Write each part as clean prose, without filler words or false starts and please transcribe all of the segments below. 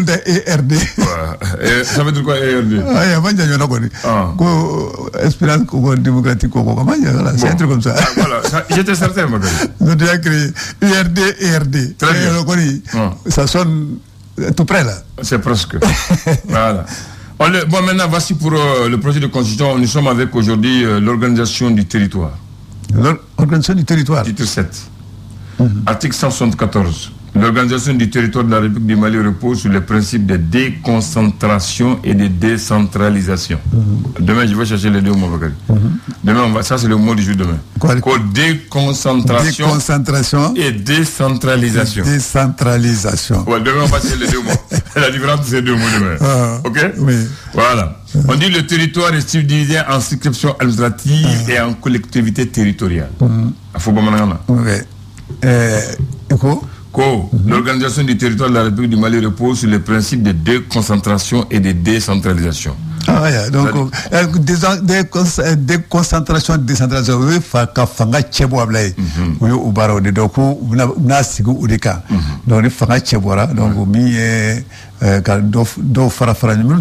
Nulta ERD. Ça veut dire quoi ERD? Ah, manja nyona ko ni. Ko Espérance démocratique ko manja là, c'est un truc comme ça. Voilà, j'étais certain moi. Donc tu as créé URD ERD. Très bien. Ça sonne tout près là. C'est presque. Voilà. Bon, maintenant, voici pour le projet de constitution. Nous sommes avec aujourd'hui l'organisation du territoire. L'organisation du territoire. Titre 7. Article 174. L'organisation du territoire de la République du Mali repose sur les principes de déconcentration et de décentralisation. Demain, je vais chercher les deux mots. Demain, ça c'est le mot du jour demain. Déconcentration et décentralisation. Décentralisation. Ouais, demain, on va chercher les deux mots. La différence, c'est ces deux mots demain. Ok? Oui. Voilà. On dit le territoire est subdivisé en circonscriptions administratives et en collectivités territoriales. L'organisation du territoire de la République du Mali repose sur les principes de déconcentration et de décentralisation. Ah ouais, donc déconcentration et décentralisation, oui, fanga chebo ablay. Oui, au baro de doko, na sigu udeka. Donc fanga chebora, donc mi do fara nous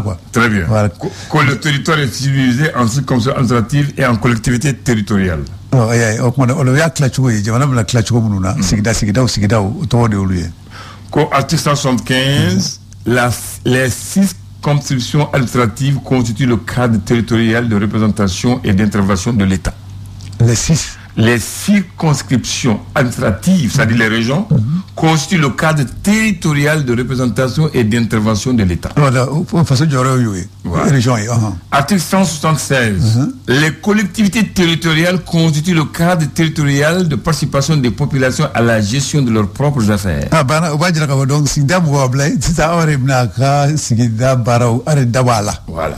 quoi. Très bien. Voilà. Le territoire est divisé en circonscriptions administratives et en collectivités territoriales. Article 175, les 6 circonscriptions administratives constituent le cadre territorial de représentation et d'intervention de l'État. Les circonscriptions administratives, c'est-à-dire les régions, constituent le cadre territorial de représentation et d'intervention de l'État. Voilà. Article 176. Les collectivités territoriales constituent le cadre territorial de participation des populations à la gestion de leurs propres affaires. Voilà.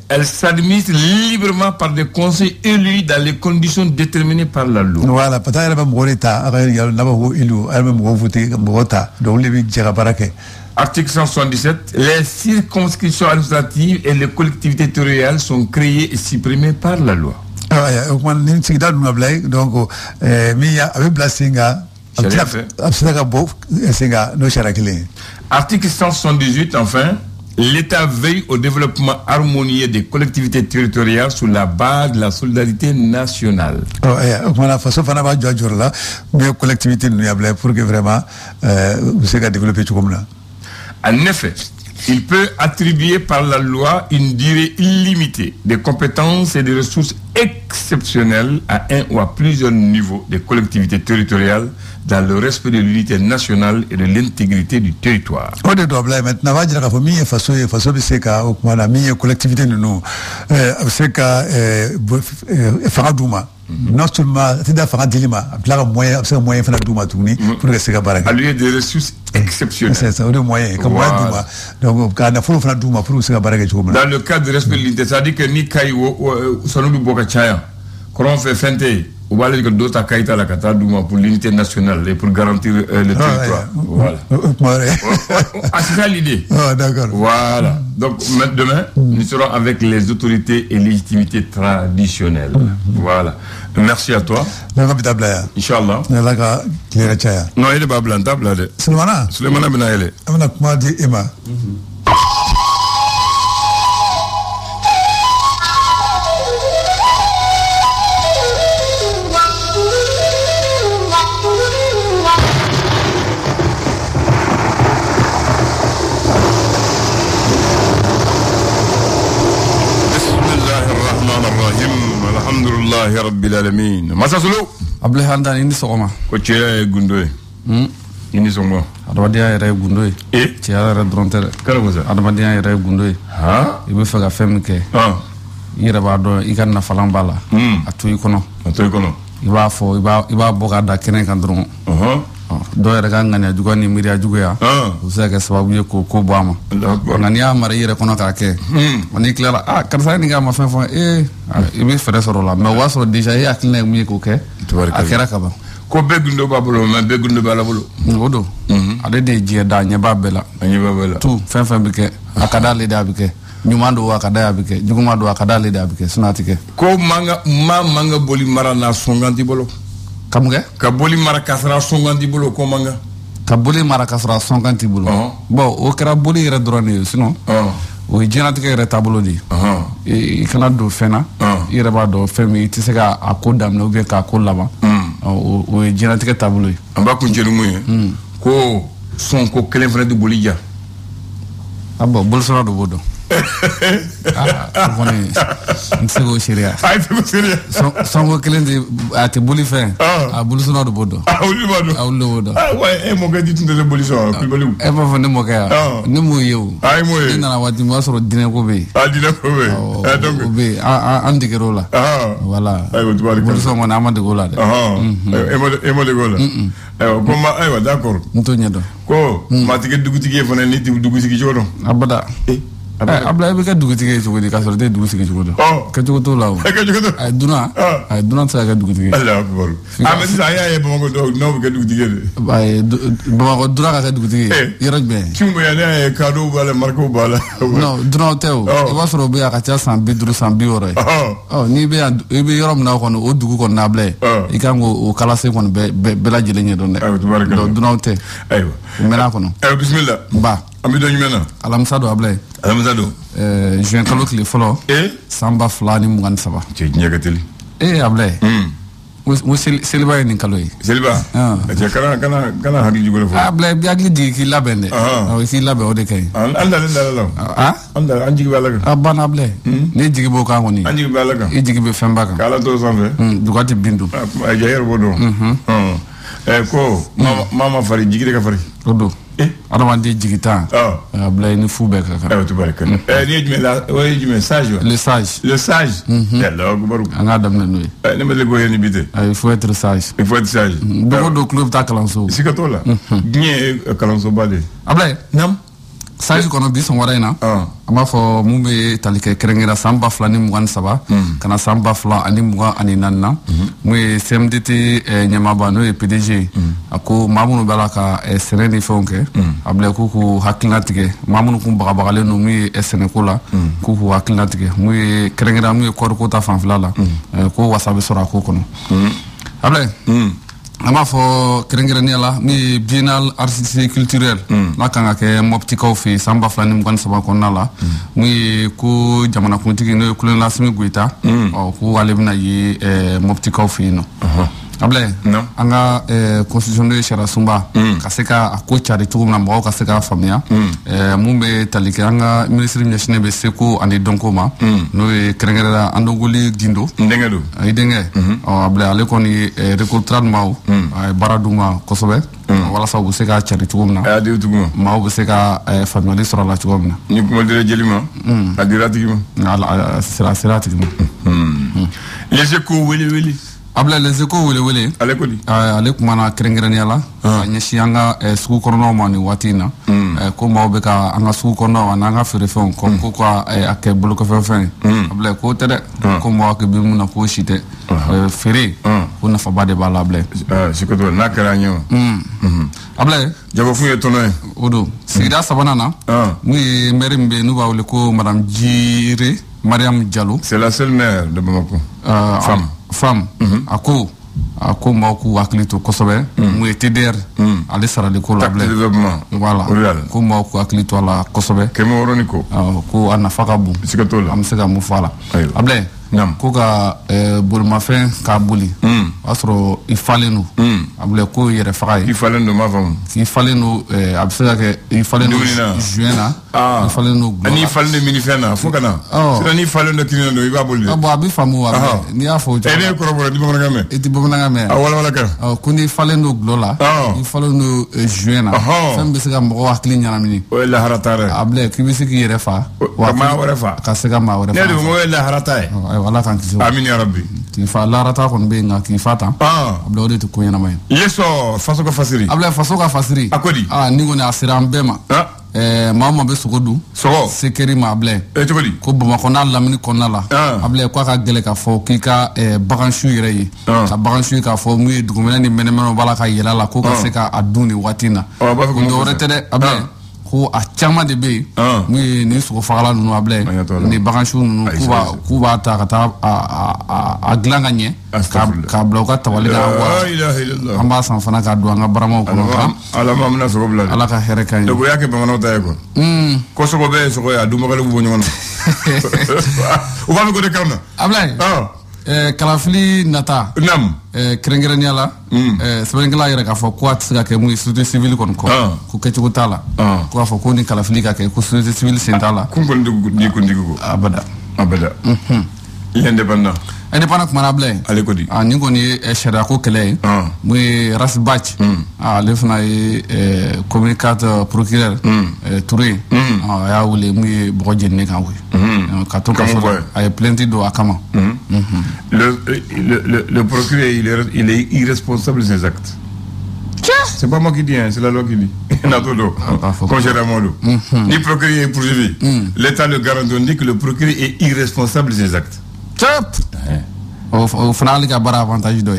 Elles s'administrent librement par des conseils élus dans les conditions déterminées par la loi. Voilà. Article 177. Les circonscriptions administratives et les collectivités territoriales sont créées et supprimées par la loi. Article 178, enfin, l'État veille au développement harmonieux des collectivités territoriales sur la base de la solidarité nationale. En effet, il peut attribuer par la loi une durée illimitée des compétences et des ressources exceptionnelles à un ou à plusieurs niveaux des collectivités territoriales dans le respect de l'unité nationale et de l'intégrité du territoire. Non seulement c'est d'affaires d'ilima, moyen pour que c'est gabaré. À lui des ressources exceptionnelles. C'est ça, le moyen. Comme moi, donc quand on fait douma pour que c'est gabaré. Dans le cadre de respect de l'unité, ça dit que ni kaïwo, ça nous boka chaya. Quand on fait fente, on va aller que d'autres kaïta la kata douma pour l'unité nationale et pour garantir le territoire. Voilà. C'est ça l'idée. Ah d'accord. Voilà. Donc demain, nous serons avec les autorités et légitimités traditionnelles. Voilà. Merci à toi. Inch'Allah. Non, il est pas blanc, table. Sulemana Benaele. Emma. Alhamdulillah rabbil alamin. Masa sulu Abdul Handan ini sokoma ko ciya gundoy ini songo adamadia yere gundoy ciya yere drontere kala ko sa adamadia yere gundoy ha ibe faga femke yere ba do ikan na falambala atuy kono iba fo iba boga da kenen kan dron do yere ga ngania jugani miria jugoya usaka sababu ye ko bama ngania mara yere kono ka ke mani clara karsa ni ga ma fa ibe fere soro la mais waso déjà ya akline mi ko ke akera ka ba ko begundo babolo ma begundo balabolo ngodo ade de je da nya babela tu fen bike akada le da bike nyumando wa kada bike jugumado wa kada le da bike sunatike ko manga boli mara na songanti bolo Kamuge? Kaboli Marakasra Songanti Bolo Komanga. Kaboli Marakasra Songanti Bolo. Bon, au Karaboli Redroni, sinon. O jinatigɛ yɛrɛ taabolo de i kana don fɛn na i yɛrɛ b'a dɔn fɛn min i tɛ se ka a ko daminɛ ou bien k'a ko laban o ye jinatigɛ taabolo ye an b'a kuncɛ ni mun ye ko sɔn ko kelen fana tɛ boli ja a bɔn bolisɔnna dɔ b'o dɔn o kɔni n tɛ se k'o seereya sɔnko kelen a tɛ boli fɛn a bolisɔnna dɔ b'o dɔn olu b'a dɔn olu b'o dɔn e mɔkɛ di tun tɛ bolisɔn kulubaliw e b'a fɔ ne mɔkɛ yan ne m'o ye o ne nana waati min o b'a sɔrɔ dinɛko bɛ yen dinɛko bɛ yen o bɛ yen an deger'o la voilà bolisɔn kɔni an ma dege o la dɛ e ma dege o la ko ayiwa d'accord n t'o ɲɛdɔn ko matigi dugutigi fana ni dugutigi cogo dɔn abada abla e bɛ kɛ dugutigi ye cogo di k'a sɔrɔ e tɛ dugutigi cogo dɔn kɛcogo t'o la o a ye dunan tɛ se ka kɛ dugutigi ye Alahu akibaru mais sisan an y'a ye Bamakɔ dɔw n'aw bɛ kɛ dugutigi ye de Bamakɔ dunan ka kɛ dugutigi ye yɔrɔ jumɛn Cungo yan ne y'a ye cadeau b'a la marquew b'a la non dunan tɛ o i b'a sɔrɔ o bɛ yan a ka ca san 50 san 60 ye n'i bɛ yan i bɛ yɔrɔ min na kɔni o dugu kɔni na bila ye i kan k'o kalasen kɔni bɛɛ lajɛlen ɲɛdɔn dɛ donc dunan tɛ ayiwa o mɛn'a kɔnɔ bisimila ba an bɛ dɔn jumɛn na alamisa don a bila ye alamisa don juin kalo tile fɔlɔ san 2023 cɛ diɲɛ ka teli a bila ye n seliba ye nin kalo ye seliba cɛ kana hakili jugu fɔ a bila i bɛ hakili jigin k'i labɛn dɛ i k'i labɛn o de ka ɲi an dalen dala la an jigi b'a la kan a banna bila ye n'i jigi b'o kan kɔni an jigi b'a la kan i jigi bɛ fɛnba kan k'ala to sanfɛ duga tɛ bin dun a jɛ yɛrɛ b'o dɔn ko maa ma fari jigi de ka fari o don adamaden jigi tan a bila i ni fu bɛɛ ka kan tubarikala n'i ye jumɛn sage wa le sage Allahu akibaru an k'a daminɛ n'o ye ne ma deli k'o ye ni bi tɛ il faut être sage dogo do tulo bɛ taa kalanso siga t'o la diɲɛ ye kalansoba de ye a bila ye sage kɔnɔ bi sɔn wɛrɛ in na an b'a fɔ mun bɛ tali kɛ kɛrɛnkɛrɛn san 2023 ka na san 2024 na mun ye CMDT ɲɛmaaba n'o ye PDG a ko maa minnu b'a la ka sɛnɛ ni fɛnw kɛ a bila k'u hakilina tigɛ maa minnu kun bagabagalen don mun ye sɛnɛko la k'u hakilina tigɛ mun ye kɛrɛnkɛrɛn mun ye kɔɔriko ta fanfɛla la ko wasa bɛ sɔrɔ a ko kɔnɔ a bila an b'a fɔ kɛrɛnkɛrɛnnenya la min ye biennale artistique culturelle n'a kan ka kɛ mɔptikaw fɛ yen san 2023 kɔnɔna la mun ye ko jamanakuntigi n'o ye Kulonkɛ Asimi Goyita ko ale bɛna ye mɔptikaw fɛ yen nɔ a bila an ka constitution n'o ye sariya sunba ka se ka a ko cari cogo min na mɔgɔw ka se k'a faamuya mun bɛ tali kɛ an ka minisiri ɲɛsinnen bɛ seko ani dɔnko ma n'o ye kɛrɛnkɛrɛnnenya Andogoli Gindo n denkɛ don i denkɛ a bila ale kɔni recrutement maaw a ye baara d'u ma kosɛbɛ walasa u bɛ se k'a cari cogo min na a y'a di tigi ma maaw bɛ se ka faamuyali sɔrɔ a la cogo min na ni kuma dira jeli ma a dira tigi ma a sera a tigi ma les échos wele a bila les échos wele ale kɔni ale kumana kɛrɛnkɛrɛnnenya la a ɲɛsin an ka sugu kɔnɔnaw ma nin waati in na ko maaw bɛ ka an ka sugu kɔnɔnaw an'an ka feerefɛnw ko ka a kɛ bolokɔfɛfɛn ye a bila k'o tɛ dɛ ko maaw hakili bɛ mun na k'o si tɛ feere ko nafaba de b'a la a bila sikoto n'a kɛra an ye o a bila jagofun ye tɔnɔ ye o don sigida sabanan na mun ye maire min bɛ yen n'u b'a wele ko madame Jire Mariam Diallo c'est la seule maire de Bamako femme a ko maaw k'u hakili to kosɛbɛ mun ye TDR ale sarali ko la bila voilà ko maaw k'u hakili to a la kosɛbɛ kɛmɛ wɔɔrɔ ni ko ko a nafa ka bon siga t'o la an bɛ se ka mun fɔ a la a bila ko ka bolimafɛn k'a boli o y'a sɔrɔ i falen don a bila ko yɛrɛ faga ye i falen don m'a faamu k'i falen don a bɛ se ka kɛ i falen don juin na i falen don gulɔ la n'i falen don minifɛn na fo ka na sinon n'i falen don kini na don i b'a boli bon a bɛ faamu a bɛ n'i y'a fɔ o cogo la e ne kɔrɔbɔrɔ i tɛ bamanankan mɛn i tɛ bamanankan mɛn a walawala kan ko n'i falen don gulɔ la i falen don juin na fɛn bɛ se ka mɔgɔw hakili ɲanamini o ye lahara ta dɛ a bila k'i bɛ se k'i yɛrɛ fa ka maa wɛrɛ fa ka se ka maa wɛrɛ fa ne de ko o ye lahara ta ye Ala k'an kisi amin ya rabbi k'i fa laharata kɔni bɛ yen nka k'i fa tan a bila o de tɛ ko ɲɛnama ye i ye sɔn faso ka fasiri a bila faso ka fasiri a ko di ni kɔni a sera an bɛɛ ma maa o maa bɛ sogo dun sekeri ma a bila cogo di ko Bamakɔ n'a lamini kɔnɔna la a bila k'a ka gɛlɛ k'a fɔ k'i ka bagansu yɛrɛ ye ka bagansu ye k'a fɔ mun ye dugumɛnɛ ni mɛnɛmɛnɛw b'a la ka yɛlɛ a la ko ka se k'a dun nin waati in na dɔwɛrɛ tɛ dɛ a bila ko a caman de bɛ yen mun ye nin sogo fagala ninnu Ablaye ni bagansiw ninnu k'u b'a ta ka taa a dilan ka ɲɛ k'a bila u ka tabali kan an b'a san fana k'a don an ka baramaw kɔnɔ Ala ma mina sogo bila Ala ka hɛrɛ k'an ye donc o y'a kɛ bamananw ta ye quoi ko sogo bɛ ye sogo ye a dunbagaliw bɔ ɲɔgɔn na u b'a fɔ ko de kan na Ablaye kalafili nata kɛrɛnkɛrɛnnenya la sɛbɛnnikɛla yɛrɛ k'a fɔ ko a tɛ se ka kɛ mun ye société civile kɔni kɔ ko kɛcogo t'a la ko k'a fɔ ko ni kalafili ka kɛ ko société civile sen t'a la kun kɔni ni kuntigi ko abada indépendant kumana Ablaye ale ko di nin kɔni ye sariya ko kɛlɛ ye mun ye Rasbach ale fana ye communicateur procureur Touré a y'a wele mun ye bɔgɔ jeninen kan koyi ka to ka fɔ a ye plainte don a kama le procureur il est irresponsable de ses actes. C'est pas moi qui dis, c'est la loi qui dit. Ni procureur est poursuivi. L'État le garantit, on dit que le procureur est irresponsable de ses actes. Au final, il y a un avantage de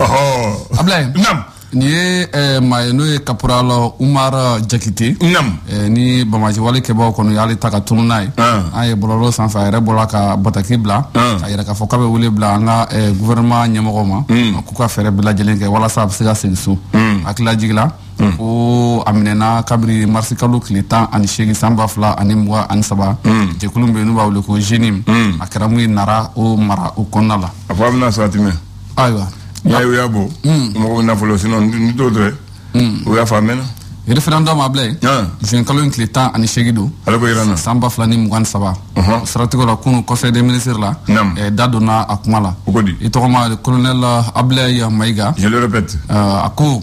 Ablaye, ni ye n'o ye caporal Umar Jakite ni Bamaji wale kɛbaaw kɔnɔ y'ale ta ka tunu n'a ye an ye bɔlɔlɔ sanfɛ a yɛrɛ bɔra ka bataki bila a yɛrɛ k'a fɔ k'a bɛ wele bila an ka gouvernement ɲɛmɔgɔw ma k'u ka fɛɛrɛ bɛɛ lajɛlen kɛ walasa a bɛ se ka segin so hakilila jigila ko a minɛna kabiri marisi kalo tile 18 san 2023 jɛkulu min bɛ yen n'u b'a wele ko GENIM a kɛra mun ye Nara o mara o kɔnɔna la a fɔ a bɛna sati mɛn ayiwa y'a bɔ mɔgɔw bɛ nafolo sinon ni t'o dɔ ye o y'a fɔ a mɛnna référendum Ablaye juin kalo in tile 18 don ale ko yira n na san 2023 siratigɛ la kunu conseil des ministres la da donna a kuma la o ko di i tɔgɔma colonel Ablaye Mayiga je le répète a ko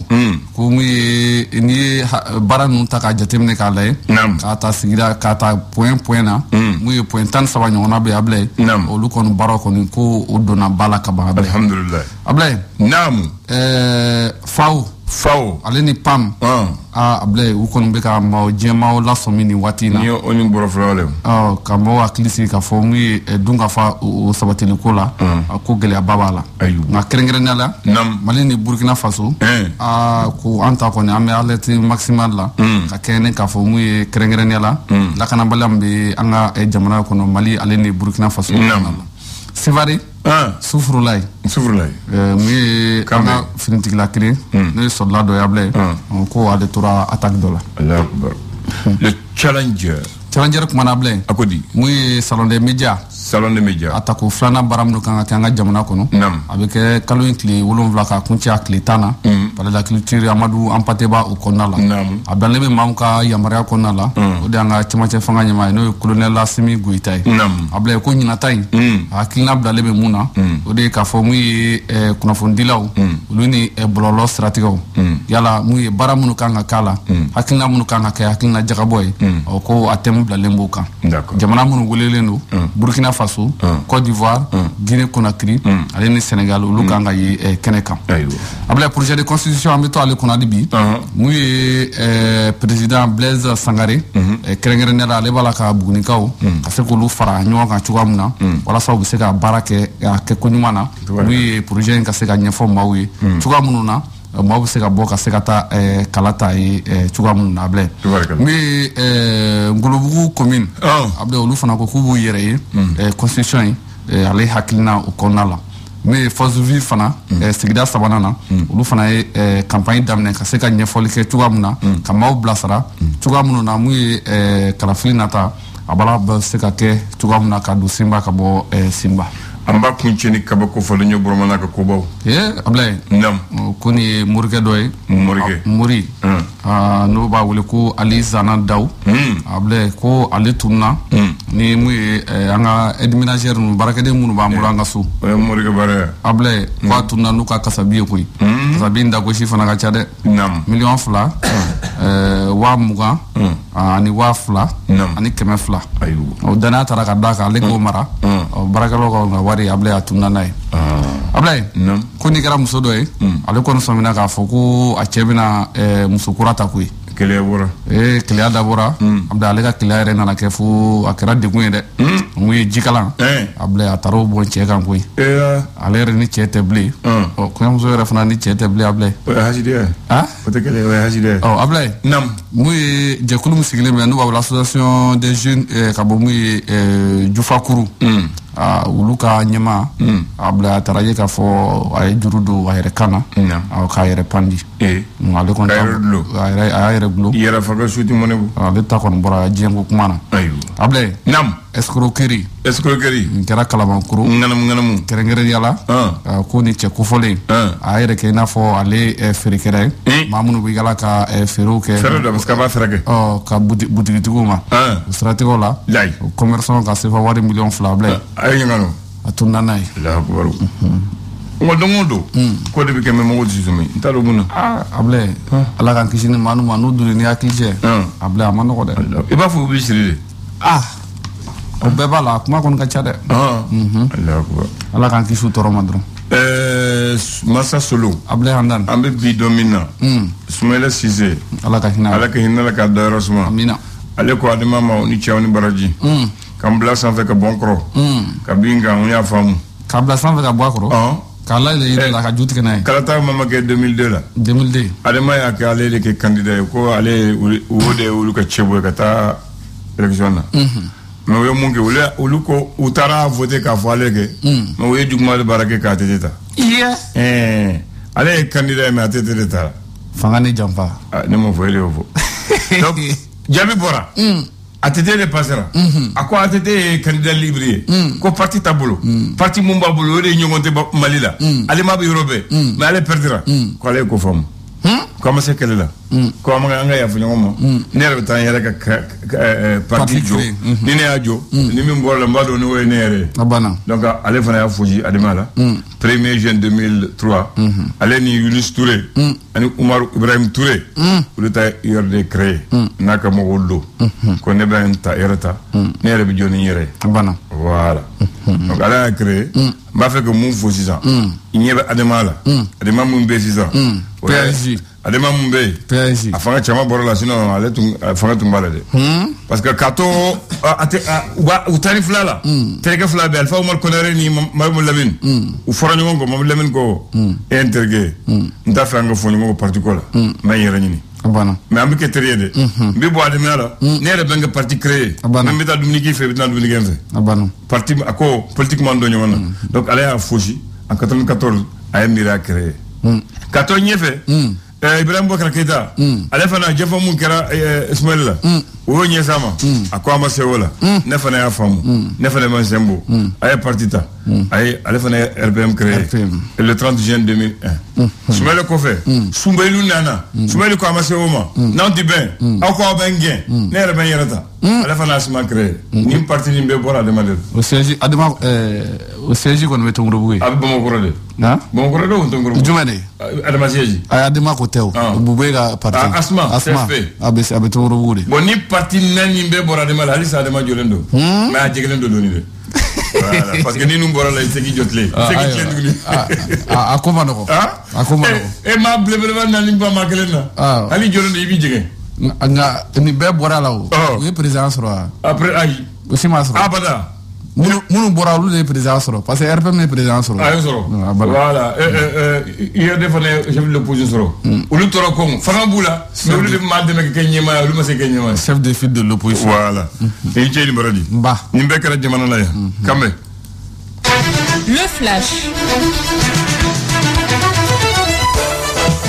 mun ye n'i ye baara ninnu ta k'a jateminɛ k'a lajɛ k'a ta sigira k'a ta point na mun ye point 13 ɲɔgɔnna bɛ Ablaye olu kɔni baaraw kɔni ko o donna ba la ka ban Ablaye alhamdulillah Ablaye naamu FAO ale ni PAM Ablaye u kɔni bɛ ka diɲɛmaaw lasɔmi nin waati in na ni o ni bɔrɔfɔlɔ le ka mɔgɔw hakili sigi k'a fɔ mun ye dunkafa o sabatili ko la ko gɛlɛyaba b'a la nka kɛrɛnkɛrɛnnenya la Mali ni Burkina Faso ko an ta kɔni an bɛ alerte maximale la ka kɛɲɛ k'a fɔ mun ye kɛrɛnkɛrɛnnenya la lakanabaliya min bɛ an ka jamana kɔnɔ Mali ale ni Burkina Faso Sévaré Sufurulayi mun ye an ka finitigila kelen n'o ye sɔrɔla dɔ ye Ablaye ko ale tora attaque dɔ la le challenger kumana Ablaye a ko di mun ye salon des médias attaque filanan baara minnu kan ka kɛ an ka jamana kɔnɔ a bɛ kɛ kalo in tile 7 ka kuncɛ a tile 10 na palais de la culture Amadou Hampâté-Bâ o kɔnɔna la a bilalen bɛ maa min ka yamaruya kɔnɔna la o de y'an ka cɛmancɛ fanga ɲɛmaa ye n'o ye colonel Assimi Goïta ye Ablaye ko ɲinata in a hakilina bilalen bɛ mun na o de ye k'a fɔ mun ye kunnafonidilaw olu ni bɔlɔlɔ siratigɛw yala mun ye baara minnu kan ka k'a la hakilina minnu kan ka kɛ hakilina jagabɔ ye ko a thème bilalen b'o kan jamana minnu welelen don Burkina Faso, Côte d'Ivoire, Guinée-Conakry, ale ni Sénégal olu kan ka ye kɛnɛ kan Ablaye projet de constitution an bɛ to ale kunna hali bi mun ye président Blaise Sangaré kɛrɛnkɛrɛnnenya la ale b'a la ka Bugunikaw ka se k'olu fara ɲɔgɔn kan cogoya min na walasa u bɛ se ka baara kɛ a kɛ ko ɲuman na mun ye projet in ka se ka ɲɛfɔ maaw ye cogoya minnu na maaw bɛ se ka bɔ ka se ka taa kala ta ye cogoya minnu na Ablaye min ye Ngolobugu commune Ablaye olu fana ko k'u b'u yɛrɛ ye constitution ye ale hakilina o kɔnɔna la min ye force vive fana sigida 3nan na olu fana ye campagne daminɛ ka se ka ɲɛfɔli kɛ cogoya min na ka maaw bilasira cogoya minnu na mun ye kalafili nata a b'a bɛ se ka kɛ cogoya min na ka don Simba ka bɔ Simba an b'a kuncɛ ni kabako fɔlen ye Burama ka kobaw Ablaye ko nin ye morikɛ dɔ ye mori n'o b'a wele ko Ali Zana Daw Ablaye ko ale tununa ni mun ye an ka aide ménagère ninnu baarakɛden minnu b'an bolo an ka so morikɛ baara Ablaye ko a tununa n'u ka kasabi ye koyi kasabi in dagosi fana ka ca dɛ miliyɔn 2,20,000 ani 2,000 ani 200 o danaya taara ka d'a kan ale k'o mara baarakɛlaw ka wari Ablaye a tununa n'a ye Ablaye ko n'i kɛra muso dɔ ye ale kɔni sɔmina k'a fɔ ko a cɛ bɛna muso kura ta koyi Kelewora. Kelea dabora. Abla ale ka kelea yɛrɛ nana kɛ fo a kɛra degun ye dɛ. Mun ye jikalan. Abla a taara o bɔ cɛ kan koyi. Ale yɛrɛ ni cɛ tɛ bilen. Kɔɲɔmuso yɛrɛ fana ni cɛ tɛ bilen Abla. O ye hasidiya ye. O tɛ kɛlɛ o ye hasidiya ye. Abla. Naam. Mun ye jɛkulu min sigilen bɛ n'u b'a wele association des jeunes ka bɔ mun ye Jufakuru. Olu ka ɲɛma Abla a taara ye k'a fɔ a ye juru don a yɛrɛ kan na. K'a yɛrɛ pandi. Ale kɔni a y'a yɛrɛ gulo. Yɛrɛ faga suti mɔnɛ bu. Ale ta kɔni bɔra diɲɛ ko kuma na. Abla. Naam. Escroquerie. N kɛra Kalabankuru. Ŋanamu. Kɛrɛnkɛrɛnnenya la. Ko ni cɛ kofɔlen. A yɛrɛ kɛ i n'a fɔ ale feerekɛla ye. Maa minnu bɛ yala ka feerew kɛ. Feere dɔ parce que a b'a feere kɛ. Ka butigitigiw ma. O siratigɛw la. O commerçant ka sefa wari $2,000,000 Abla. A ye ɲininka o. A tununa n'a ye. Alahu akibaru. Nka don o don. Ko de bɛ kɛ mɛ mɔgɔw tɛ sɔmi. N t'a dɔn mun na. Abla Ala k'an kisi ni maa n'u ma n'u donni ni hakili cɛ. Abla a ma nɔgɔ dɛ. I b'a fɔ u bɛ siri de. O bɛɛ b'a la kuma kɔni ka ca dɛ. Alahu akibaru. Ala k'an kisi tɔɔrɔ ma dɔrɔn. Masa Solo. Abla Handan. An bɛ bi don min na. Sumayila Sise. Ala ka hinɛ. Ala ka hinɛ Ala ka dayɔrɔ suma. Amina. Ale ko adama ma ni cɛw ni baraji. K'an bila sanfɛ ka bɔ n kɔrɔ. Ka bin kan n y'a faamu. K'a bila sanfɛ ka bɔ a kɔrɔ. K'a layɛlɛ yɛrɛ la ka ju tigɛ n'a ye. Kalata ma ma kɛ 2002 la. 2002. Adama y'a kɛ ale de kɛ candidat ye ko ale o de ye olu ka cɛ bɔ ye ka taa élection na. Mais o ye mun kɛ olu ko u taara voter k'a fɔ ale kɛ. Mais o ye juguman de baara kɛ k'a tɛ ta. Ale ye candidat ye mais a tɛ de ta. Fanga ni janfa. Ne m'o fɔ ele y'o fɔ. Donc jaabi bɔra. ATT de passera. A ko ATT ye candidat libre ye. Ko parti t'a bolo. Parti mun b'a bolo o de ye ɲɔgɔn tɛ Mali la. Ale ma bɛ yɔrɔ bɛɛ. Mais ale perdra. Ko ale ye ko faamu. Ko an ma se kɛlɛ la. Ko an ka yafa ɲɔgɔn ma. Ne yɛrɛ bɛ taa n yɛrɛ ka parti jɔ. Ni ne y'a jɔ. Ni min bɔra la n b'a dɔn n'o ye ne yɛrɛ ye. Donc ale fana y'a fosi Adama la. 1er juin 2003. Ale ni Yunus Touré. Ani Umaru Ibrahim Touré. Olu ta URD créé. N'a ka mɔgɔw don. Ko ne bɛ n ta yɛrɛ ta. Ne yɛrɛ bɛ jɔ ni n yɛrɛ ye. Voilà. Donc ale y'a créé. N b'a fɛ ka mun fɔ sisan. I ɲɛ bɛ Adama la. Adama mun bɛ sisan. PNJ. Adama mun bɛ yen. PNJ. A fanga caman bɔra la sinon ale fanga tun b'a la dɛ. Parce que k'a to u taari fila la. Terikɛ fila bɛ Alifa Umaru Konare ni Mahamadu Lamini. U fɔra ɲɔgɔn kɔ Mahamadu Lamini ko e ye n terikɛ ye. N t'a fɛ an ka fɔ ɲɔgɔn kɔ parti ko la. N bɛ n yɛrɛ ɲini. Mais an bɛ kɛ teri ye dɛ. N bɛ bɔ Adama la. Ne yɛrɛ bɛ n kɛ parti créé. N bɛ taa dumuni k'i fɛ i bɛ taa dumuni kɛ n fɛ. Parti a ko politiquement dɔ ɲɔgɔn na. Donc ale y'a fosi en 94 a ye miiri a créé. Ka to ɲɛfɛ. Ibrahim Boubacar Keita ale fana jɛfɔ mun kɛra Ismaël la o y'o ɲɛ s'a ma a ko a ma se o la ne fana y'a faamu ne fana ma sen bɔ a ye parti ta ale fana ye RPM créé le 30 juin 2001 Soumaïla kɔfɛ Soumaïla nana Soumaïla ko a ma se o ma n'anw tɛ bɛn aw ko aw bɛ n gɛn ne yɛrɛ bɛ n yɛrɛ ta ale fana y'a suma créé nin parti nin bɛɛ bɔra Adama de la. O siège kɔni bɛ Tomorobugu ye. A bɛ Bamakɔ de. Bamakɔ de o Tomorobugu. Jumɛn de. Adama siège. Adama ko tɛ o. Bubu ka parti. Asma CFP. A bɛ Tomorobugu de. Bon ni parti naani bɛɛ bɔra Adama la halisa Adama jɔlen don. Mais a jɛgɛlen don dɔɔni de. Voilà parce que ni nun bɔra la i tɛ se k'i jɔ tile. I tɛ se k'i tilen tuguni. A ko ma nɔgɔ. A ko ma nɔgɔ. E maa belebeleba naani ba maa kelen na. Hali jɔlen don i b'i jɛgɛn. Nka nin bɛɛ bɔra la o. U ye président sɔrɔ wa. Après ayi. O si ma sɔrɔ. Abada. Minnu bɔra olu de ye président sɔrɔ parce que RPM ye président sɔrɔ. A ye sɔrɔ. Voilà IRD fana ye chef de l'opposition sɔrɔ. Olu tora kɔn fanga b'u la mais olu de maa dɛmɛ ka kɛ ɲɛmaa ye olu ma se kɛ ɲɛmaa ye. Chef de file de l'opposition. Voilà. I cɛ ni bara di. Nba. Nin bɛɛ kɛra jamana la yan. Kanbɛ. Le flash.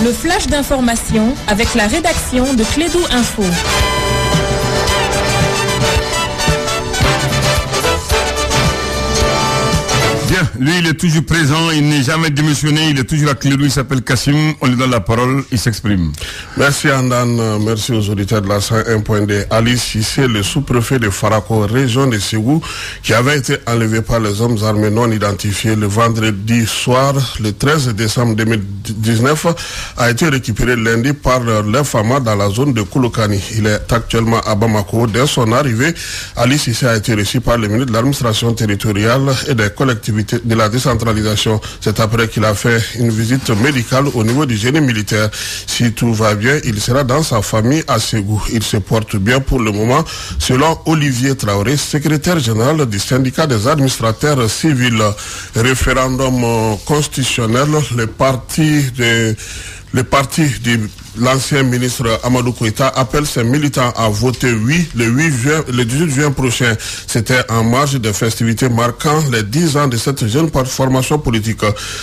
Le flash d'information avec la rédaction de Clédou Info. Bien, lui il est toujours présent, il n'est jamais démissionné, il est toujours à Clédou, il s'appelle Kassim, on lui donne la parole, il s'exprime. Merci Andan, merci aux auditeurs de la 101.2. Ali Cissé, le sous-préfet de Farako, région de Ségou, qui avait été enlevé par les hommes armés non identifiés le vendredi soir, le 13 décembre 2019, a été récupéré lundi par l'FAMA dans la zone de Kouloukani. Il est actuellement à Bamako. Dès son arrivée, Ali Cissé a été reçu par le ministre de l'administration territoriale et des collectivités de la décentralisation. C'est après qu'il a fait une visite médicale au niveau du génie militaire. Si tout va bien, il sera dans sa famille à Ségou. Il se porte bien pour le moment, selon Olivier Traoré, secrétaire général du syndicat des administrateurs civils. Référendum constitutionnel, les partis de l'ancien ministre Amadou Koïta appelle ses militants à voter oui le 18 juin prochain. C'était en marge des festivités marquant les 10 ans de cette jeune formation politique.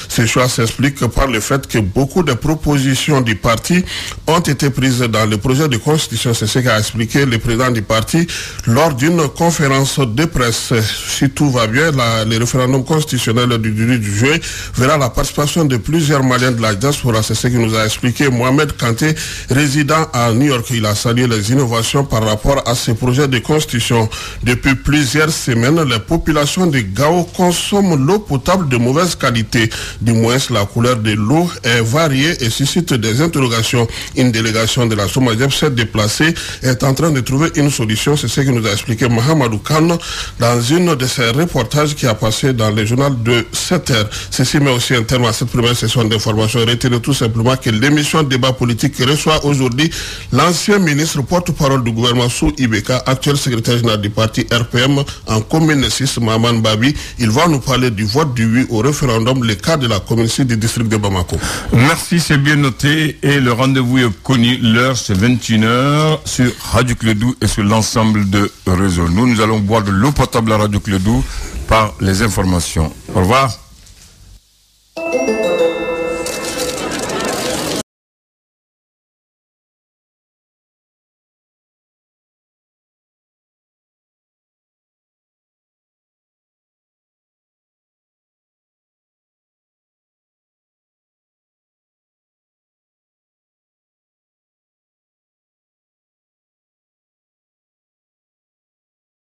Ce choix s'explique par le fait que beaucoup de propositions du parti ont été prises dans le projet de constitution. C'est ce qu'a expliqué le président du parti lors d'une conférence de presse. Si tout va bien, le référendum constitutionnel du 18 juin verra la participation de plusieurs Maliens de la diaspora. C'est ce qui nous a expliqué Mohamed Kanté, résident à New York. Il a salué les innovations par rapport à ce projet de constitution. Depuis plusieurs semaines, les populations de Gao consomment l'eau potable de mauvaise qualité. Du moins, la couleur de l'eau est variée et suscite des interrogations. Une délégation de la Somadep s'est déplacée et est en train de trouver une solution. C'est ce que nous a expliqué Mohamedou Khan dans une de ses reportages qui a passé dans le journal de 7h. Ceci met aussi un terme à cette première session d'information. Retenez tout simplement que l'émission Débat politique reçoit aujourd'hui l'ancien ministre porte-parole du gouvernement sous Ibeka, actuel secrétaire général du parti RPM en commune 6, Maman Babi. Il va nous parler du vote du oui au référendum, le cas de la commune 6 du district de Bamako. Merci, c'est bien noté et le rendez-vous est connu. L'heure c'est 21h sur Radio Clédou et sur l'ensemble de réseau. Nous allons boire de l'eau potable à Radio Clédou par les informations. Au revoir.